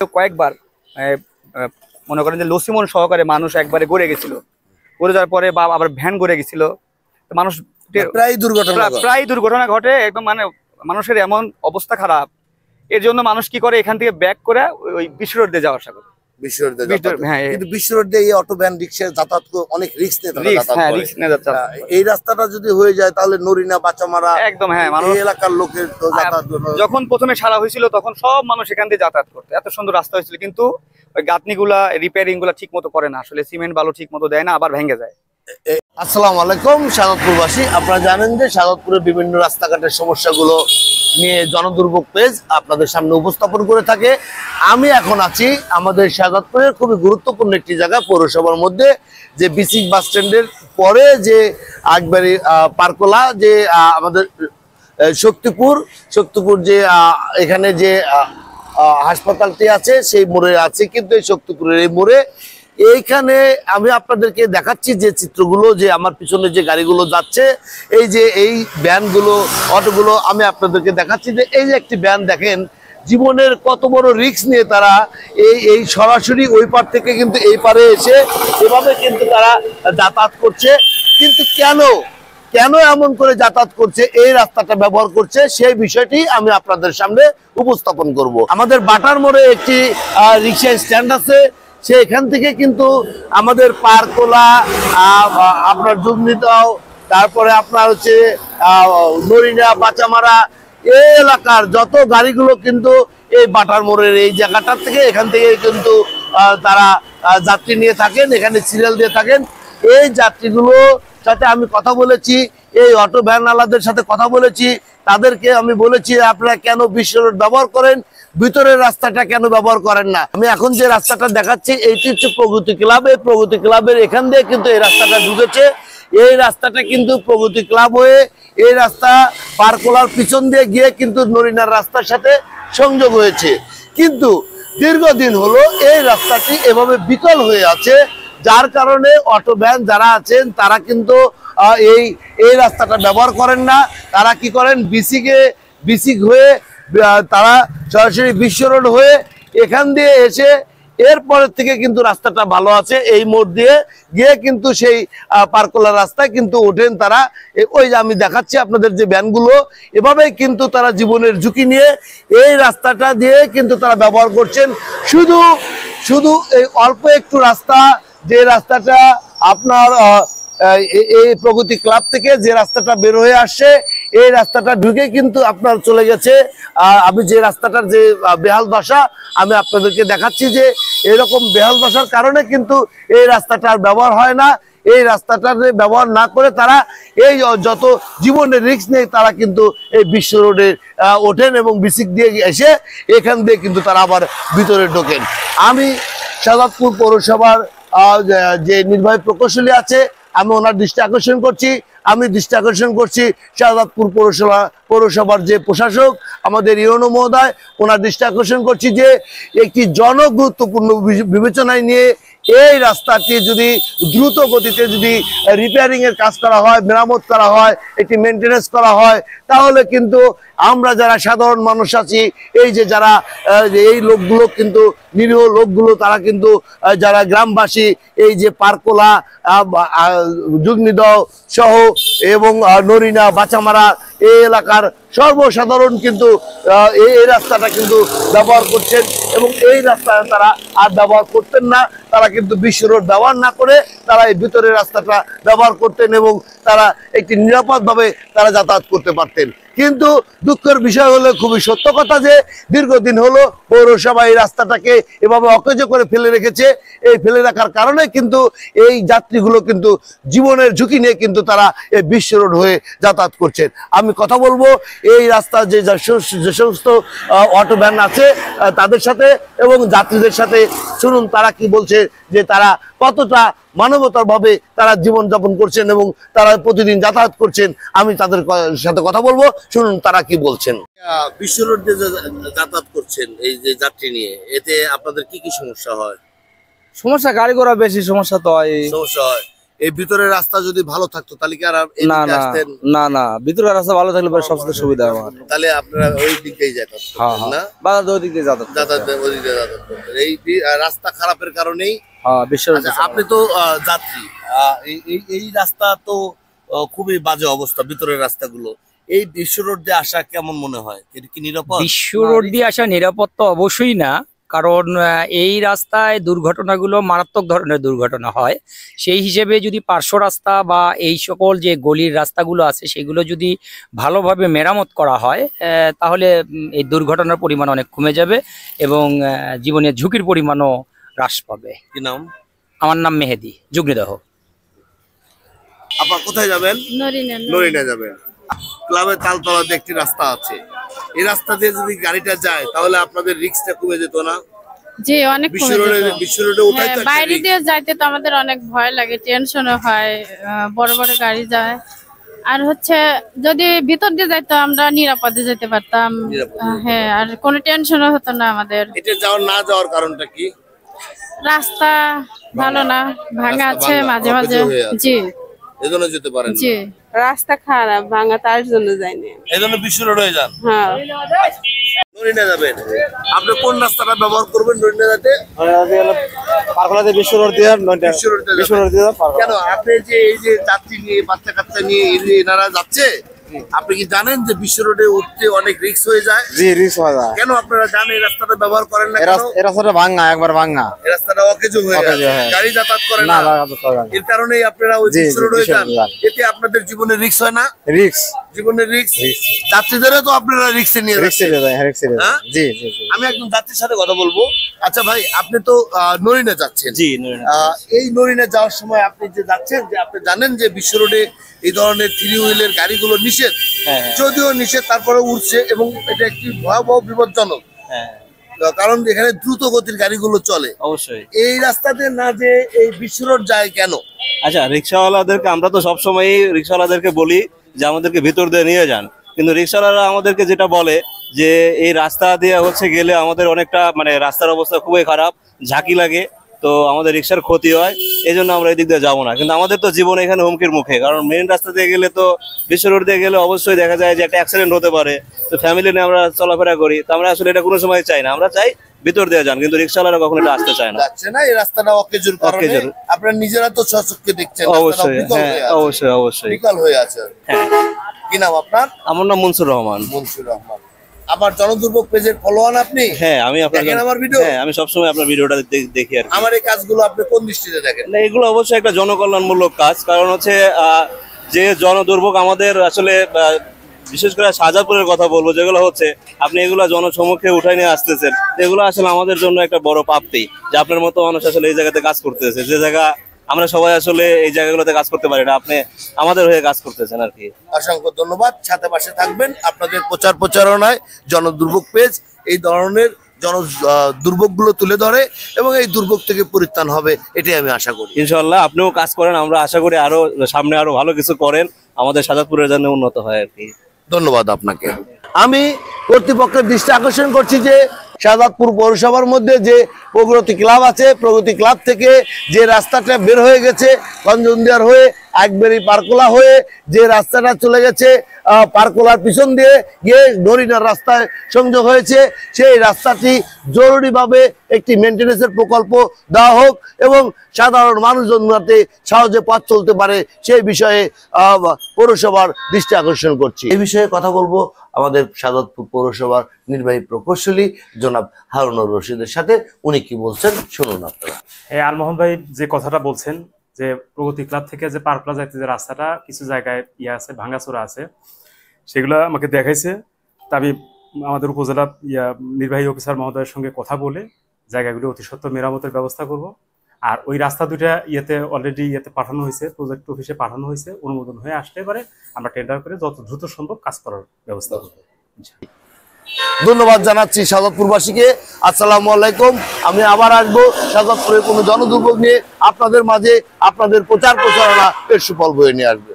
কয়েকবার মনে করেন যে লসিমন সহকারে মানুষ একবারে গড়ে গেছিল, গড়ে যাওয়ার পরে বা আবার ভ্যান গড়ে গেছিল, মানুষ প্রায় দুর্ঘটনা ঘটে একদম, মানে মানুষের এমন অবস্থা খারাপ। এর জন্য মানুষ কি করে, এখান থেকে ব্যাক করে ওই বিশ্ব রোড দিয়ে যাওয়া আসা করে। এই রাস্তাটা যদি হয়ে যায় তাহলে নরিনা বাচামারা একদম এলাকার লোকের যখন প্রথমে সারা হয়েছিল তখন সব মানুষ এখান দিয়ে যাতায়াত করতে, এত সুন্দর রাস্তা হয়েছিল, কিন্তু ওই গাঁথনিগুলা রিপেয়ারিং গুলা ঠিক মতো করে না, আসলে সিমেন্ট বালু ঠিক মতো দেয় না, আবার ভেঙে যায়। আসসালামু আলাইকুম শাহাদাতপুরবাসী, আপনারা জানেন যে শাহাদাতপুরের বিভিন্ন রাস্তাঘাটের সমস্যাগুলো নিয়ে জনদুর্ভোগ পেজ আপনাদের সামনে উপস্থাপন করে থাকে। আমি এখন আছি আমাদের শাহাদাতপুরের খুবই গুরুত্বপূর্ণ একটি জায়গা, পৌরসভার মধ্যে, যে বিসিক বাস স্ট্যান্ডের পরে যে আকবারি পার্কলা, যে আমাদের শক্তিপুর যে এখানে যে হাসপাতালটি আছে সেই মোড়ে আছে। কিন্তু এই শক্তিপুরের এই মোড়ে এইখানে আমি আপনাদেরকে দেখাচ্ছি যে চিত্রগুলো, যে আমার পিছনে যে গাড়িগুলো যাচ্ছে, এই যে এই ভ্যানগুলো, অটোগুলো আমি আপনাদেরকে দেখাচ্ছি যে এই যে একটি ভ্যান দেখেন, জীবনের কত বড় রিস্ক নিয়ে তারা এই সরাসরি ওই পার থেকে কিন্তু এই পারে এসে এভাবে কিন্তু তারা যাতায়াত করছে। কিন্তু কেন এমন করে যাতায়াত করছে, এই রাস্তাটা ব্যবহার করছে, সেই বিষয়টি আমি আপনাদের সামনে উপস্থাপন করব। আমাদের বাটার মোড়ে একটি রিক্সা স্ট্যান্ড আছে, সেখান থেকে কিন্তু আমাদের পারকোলা, আপনার যুগনিতাও, তারপরে আপনার হচ্ছে নরিনা বাচামারা, এই এলাকার যত গাড়িগুলো কিন্তু এই বাটার মোড়ের এই জায়গাটার থেকে, এখান থেকে কিন্তু তারা যাত্রী নিয়ে থাকেন, এখানে সিরিয়াল দিয়ে থাকেন। এই যাত্রীগুলো সাথে আমি কথা বলেছি, এই অটো ভ্যানওয়ালাদের সাথে কথা বলেছি, তাদেরকে আমি বলেছি আপনারা কেন বিশ্ব রোড ব্যবহার করেন, ভিতরের রাস্তাটা কেন ব্যবহার করেন না। আমি এখন যে রাস্তাটা দেখাচ্ছি এইটি হচ্ছে প্রগতি ক্লাব। এই প্রগতি ক্লাবের এখান দিয়ে কিন্তু এই রাস্তাটা ঢুকেছে। এই রাস্তাটা কিন্তু প্রগতি ক্লাব হয়ে এই রাস্তা পারকোলার পিছন দিয়ে গিয়ে কিন্তু নরিনার রাস্তার সাথে সংযোগ হয়েছে। কিন্তু দীর্ঘদিন হলো এই রাস্তাটি এভাবে বিকল হয়ে আছে, যার কারণে অটো ভ্যান যারা আছেন তারা কিন্তু এই রাস্তাটা ব্যবহার করেন না। তারা কি করেন, বিসিক হয়ে তারা সরাসরি বিশ্ব রোড হয়ে এখান দিয়ে এসে এরপরের থেকে কিন্তু রাস্তাটা ভালো আছে, এই মোড় দিয়ে গিয়ে কিন্তু সেই পারকোলা রাস্তায় কিন্তু ওঠেন তারা। ওই যে আমি দেখাচ্ছি আপনাদের যে ভ্যানগুলো, এভাবেই কিন্তু তারা জীবনের ঝুঁকি নিয়ে এই রাস্তাটা দিয়ে কিন্তু তারা ব্যবহার করছেন। শুধু এই অল্প একটু রাস্তা, যে রাস্তাটা আপনার এই প্রগতি ক্লাব থেকে যে রাস্তাটা বের হয়ে আসছে, এই রাস্তাটা ঢুকে কিন্তু আপনার চলে গেছে। আমি যে রাস্তাটার যে বেহাল দশা আমি আপনাদেরকে দেখাচ্ছি, যে এরকম বেহাল দশার কারণে কিন্তু এই রাস্তাটার ব্যবহার হয় না। এই রাস্তাটার ব্যবহার না করে তারা এই যত জীবনের রিস্ক নেই, তারা কিন্তু এই বিশ্ব রোডে ওঠেন এবং বিসিক দিয়ে এসে এখান দিয়ে কিন্তু তারা আবার ভিতরে ঢোকেন। আমি শাহাদাতপুর পৌরসভার যে নির্বাহী প্রকৌশলী আছে, আমি ওনার দৃষ্টি আকর্ষণ করছি শাহাদাতপুর পৌরসভার যে প্রশাসক আমাদের ইউনো মহোদয়, ওনার দৃষ্টি আকর্ষণ করছি যে একটি জনগুরুত্বপূর্ণ বিবেচনায় নিয়ে এই রাস্তাটি যদি দ্রুত গতিতে যদি রিপেয়ারিং এর কাজ করা হয়, মেরামত করা হয়, একটি মেনটেনেন্স করা হয়, তাহলে কিন্তু আমরা যারা সাধারণ মানুষ আছি, এই যে যারা এই লোকগুলো কিন্তু নিরীহ লোকগুলো, তারা কিন্তু যারা গ্রামবাসী, এই যে পারকোলা, যুগনিদহ সহ এবং নরিনা বাচামারা এই এলাকার সর্বসাধারণ কিন্তু এই রাস্তাটা কিন্তু ব্যবহার করছেন, এবং এই রাস্তা তারা আর ব্যবহার করতেন না। তারা কিন্তু বিশ্ব রোড ব্যবহার না করে তারা এই ভিতরের রাস্তাটা ব্যবহার করতেন এবং তারা একটি নিরাপদভাবে তারা যাতায়াত করতে পারতেন। কিন্তু দুঃখের বিষয় হলো, খুবই সত্য কথা, যে দীর্ঘদিন হলো পৌরসভা এই রাস্তাটাকে এভাবে অকেজো করে ফেলে রেখেছে। এই ফেলে রাখার কারণে কিন্তু এই যাত্রীগুলো কিন্তু জীবনের ঝুঁকি নিয়ে কিন্তু তারা এই বিশ্ব রোড হয়ে যাতায়াত করছেন। আমি কথা বলবো এই রাস্তা যে সমস্ত অটো ভ্যান আছে তাদের সাথে এবং যাত্রীদের সাথে, শুনুন তারা কি বলছে, যে তারা কতটা মানবতার ভাবে তারা জীবনযাপন করছেন এবং তারা প্রতিদিন যাতায়াত করছেন। আমি তাদের সাথে কথা বলবো, শুনুন তারা কি বলছেন। বিশ্ব রোড দিয়ে যাতায়াত করছেন এই যে যাত্রী নিয়ে, এতে আপনাদের কি কি সমস্যা হয়? সমস্যা গাড়ি ঘোড়া বেশি সমস্যা তো হয়। এই ভিতরের রাস্তা যদি ভালো থাকতো তাহলে কি আর না না না না ভিতরের রাস্তা ভালো থাকলে সবচেয়ে সুবিধা আমার। তাহলে আপনারা ওই দিক দিয়ে যেতেন না? বাজার ওই দিক দিয়ে এই রাস্তা খারাপের কারণেই আপনি তো যাত্রী, এই রাস্তা তো খুবই বাজে অবস্থা, ভিতরের রাস্তাগুলো। এই বিশ্ব রোড দিয়ে আসা কেমন মনে হয়, এটা কি নিরাপদ? বিশ্ব রোড দিয়ে আসা নিরাপদ তো অবশ্যই না, কারণ এই রাস্তায় দুর্ঘটনাগুলো মারাত্মক ধরনের দুর্ঘটনা হয়। সেই হিসেবে যদি পার্শ্ব রাস্তা বা এই সকল যে গলির রাস্তাগুলো আছে সেগুলো যদি ভালোভাবে মেরামত করা হয় তাহলে এই দুর্ঘটনার পরিমাণ অনেক কমে যাবে এবং জীবনের ঝুঁকির পরিমাণও হ্রাস পাবে। কি নাম? আমার নাম মেহেদি যুগ্নিদাহ। আপা কোথায় যাবেন? নরিনা যাবেন। ক্লাবের তালতলাতে একটি রাস্তা আছে, এই রাস্তা দিয়ে যদি গাড়িটা যায় তাহলে আপনাদের রিস্কটা কমে যেত না? জি, অনেক কমে যেত। বিশ্ব রোডে উঠাই তো বাইরে দিয়ে যাইতে তো আমাদের অনেক ভয় লাগে, টেনশন হয়, বড় বড় গাড়ি যায়। আর হচ্ছে যদি ভিতর দিয়ে যাইতো আমরা নিরাপদে যেতে পারতাম। হ্যাঁ, আর কোনো টেনশনও হতো না আমাদের। এটা না যাওয়ার কারণটা কি? রাস্তা ভালো না, ভাঙা আছে মাঝে মাঝে। জি, এজন্য যেতে পারেন না। জি, রাস্তা খারাপ, ভাঙা, তার জন্য যাইনি। এজন্য বিশ্ব রোড হয়ে যান। হ্যাঁ, নরিনা যাবেন। আপনি কোন রাস্তাটা ব্যবহার করবেন নরিনা যেতে? পার্কলাতে বিশ্ব রোড দিয়ে কেন আপনি যে এই যে যাত্রী নিয়ে বাচ্চা কাচ্চা নিয়ে এনারা যাচ্ছে, আপনি কি জানেন যে বিশ্ব রোডে উঠতে অনেক রিস্ক হয়ে যায়? জি, রিস্ক হয়ে যায়। কেন আপনারা জানেন এই রাস্তাটা ব্যবহার করেন না? এই রাস্তাটা ভাঙা, একবার ভাঙা। এই রাস্তাটা অকেজো হয়ে গেছে, গাড়ি যাতায়াত করে না। এর কারণেই আপনারা ওই বিশ্ব রোড হয়ে যান। এতে আপনাদের জীবনে রিস্ক হয় না? রিস্ক, জীবনের রিস্ক। যাত্রীদেরও তো আপনারা রিস্কে নিয়ে যাচ্ছেন। জি জি। আমি একজন যাত্রীর সাথে কথা বলবো। আচ্ছা ভাই, আপনি তো নরিনা যাচ্ছেন। জি, এই নরিনা যাওয়ার সময় আপনি যে যাচ্ছেন, যে আপনি জানেন যে বিশ্ব রোডে এই ধরনের 3 হুইলের গাড়িগুলো নিষেধ, যদিও নিষেধ তারপরে উঠছে এবং এটা একটি ভয়াবহ বিপজ্জনক, কারণ এখানে দ্রুত গতির গাড়িগুলো চলে। অবশ্যই এই রাস্তাতে না যে এই বিশ্ব রোড যায় কেন? আচ্ছা, রিক্সাওয়ালাদেরকে আমরা তো সবসময় রিক্সাওয়ালাদেরকে বলি যে আমাদেরকে ভিতর দিয়ে নিয়ে যান, কিন্তু রিক্সাওয়ালারা আমাদেরকে যেটা বলে যে এই রাস্তা দিয়ে গেলে আমাদের অনেকটা রাস্তার অবস্থা খুবই খারাপ, ঝাঁকি লাগে, তো আমাদের রিক্সার ক্ষতি হয়, এই জন্য আমরা এই দিক দিয়ে যাবো না। কিন্তু আমাদের তো জীবন এখানে হুমকির মুখে, কারণ মেইন রাস্তা দিয়ে গেলে তো বিশ্ব রোড দিয়ে গেলে অবশ্যই দেখা যায় যে একটা অ্যাক্সিডেন্ট হতে পারে। তো ফ্যামিলি নিয়ে আমরা চলাফেরা করি, তো আমরা আসলে এটা কোনো সময় চাই না, আমরা চাই ভিতর দিয়ে যান, কিন্তু রিক্সাওয়ালারা কখনো এটা আসতে চায় না। এই রাস্তাটা অকেজোর কারণে আপনারা নিজেরা তো সচক্ষে দেখছেন। অবশ্যই, হ্যাঁ, অবশ্যই অবশ্যই বিকল হয়ে আছে। হ্যাঁ, কি নাম আপনার? আমার নাম মনসুর রহমান। মনসুর রহমান। আমার জনদুর্ভোগ পেজের ফলোয়ার আপনি? হ্যাঁ, আমি আমার ভিডিও, হ্যাঁ, আমি সবসময় আপনার ভিডিওটা দেখি আর আমার এই কাজগুলো আপনি কোন দৃষ্টিতে দেখেন? না, এগুলো অবশ্যই একটা জনকল্যাণমূলক কাজ, কারণ হচ্ছে যে জনদুর্ভোগ আমাদের আসলে বিশেষ করে শাহজাদপুরের কথা বলবো, যেগুলো হচ্ছে আপনি এগুলো জনসমক্ষে উঠাই নিয়ে আসতেছেন, এগুলো আসলে আমাদের জন্য একটা বড় প্রাপ্তি যে আপনার মতো মানুষ আসলে এই জায়গাতে কাজ করতেছে, যে জায়গা আমরা সবাই আসলে এই জায়গাগুলোতে কাজ করতে পারি না, আপনি আমাদের হয়ে কাজ করতেছেন আর কি। অসংখ্য ধন্যবাদ। সাথে পাশে থাকবেন, আপনাদের প্রচারণায় জনদুর্ভোগ পেজ এই ধরনের দুর্ভোগগুলো তুলে ধরে এবং এই দুর্ভোগ থেকে পরিত্রাণ হবে, এটাই আমি আশা করি। ইনশাআল্লাহ আপনিও কাজ করেন, আমরা আশা করি আরো সামনে আরো ভালো কিছু করেন, আমাদের শাহজাদপুরের জন্য উন্নত হয় আর কি। ধন্যবাদ আপনাকে। আমি কর্তৃপক্ষের দৃষ্টি আকর্ষণ করছি যে শাহজাদপুর পৌরসভার মধ্যে যে প্রগতি ক্লাব আছে, প্রগতি ক্লাব থেকে যে রাস্তাটা বের হয়ে গেছে কঞ্জনদিয়ার হয়ে একবারই পারকোলা হয়ে যে রাস্তাটা চলে গেছে পারকোলার পিছন দিয়ে গিয়ে নরিনার রাস্তায় সংযোগ হয়েছে, সেই রাস্তাটি জরুরিভাবে একটি মেনটেন্যান্সের প্রকল্প দেওয়া হোক এবং সাধারণ মানুষজন যাতে সহজে পথ চলতে পারে সেই বিষয়ে পৌরসভার দৃষ্টি আকর্ষণ করছি। এই বিষয়ে কথা বলবো আমাদের শাহজাদপুর পৌরসভার নির্বাহী প্রকৌশলী জনাব হারুনুর রশিদের সাথে। উনি কি বলছেন শুনুন আপনারা। আলমোহন ভাই যে কথাটা বলছেন যে প্রগতি ক্লাব থেকে যে পার্কলা যাইতে যে রাস্তাটা কিছু জায়গায় আছে, ভাঙাচোরা আছে, সেগুলো আমাকে দেখাইছে। তা আমি আমাদের উপজেলা নির্বাহী অফিসার মহোদয়ের সঙ্গে কথা বলে জায়গাগুলো অতি সত্ত্বর মেরামতের ব্যবস্থা করব। আর ওই রাস্তা দুটা অলরেডি পাঠানো হয়েছে, প্রজেক্ট অফিসে পাঠানো হয়েছে, অনুমোদন হয়ে আসতে পারে, আমরা টেন্ডার করে যত দ্রুত সম্ভব কাজ করার ব্যবস্থা করব। ধন্যবাদ জানাচ্ছি শাহজাদপুরবাসীকে। আসসালামু আলাইকুম। আমি আবার আসবো শাহজাদপুরের কোনো জনদুর্ভোগ নিয়ে আপনাদের মাঝে, আপনাদের প্রচারণা এর সুফল বয়ে নিয়ে আসবে।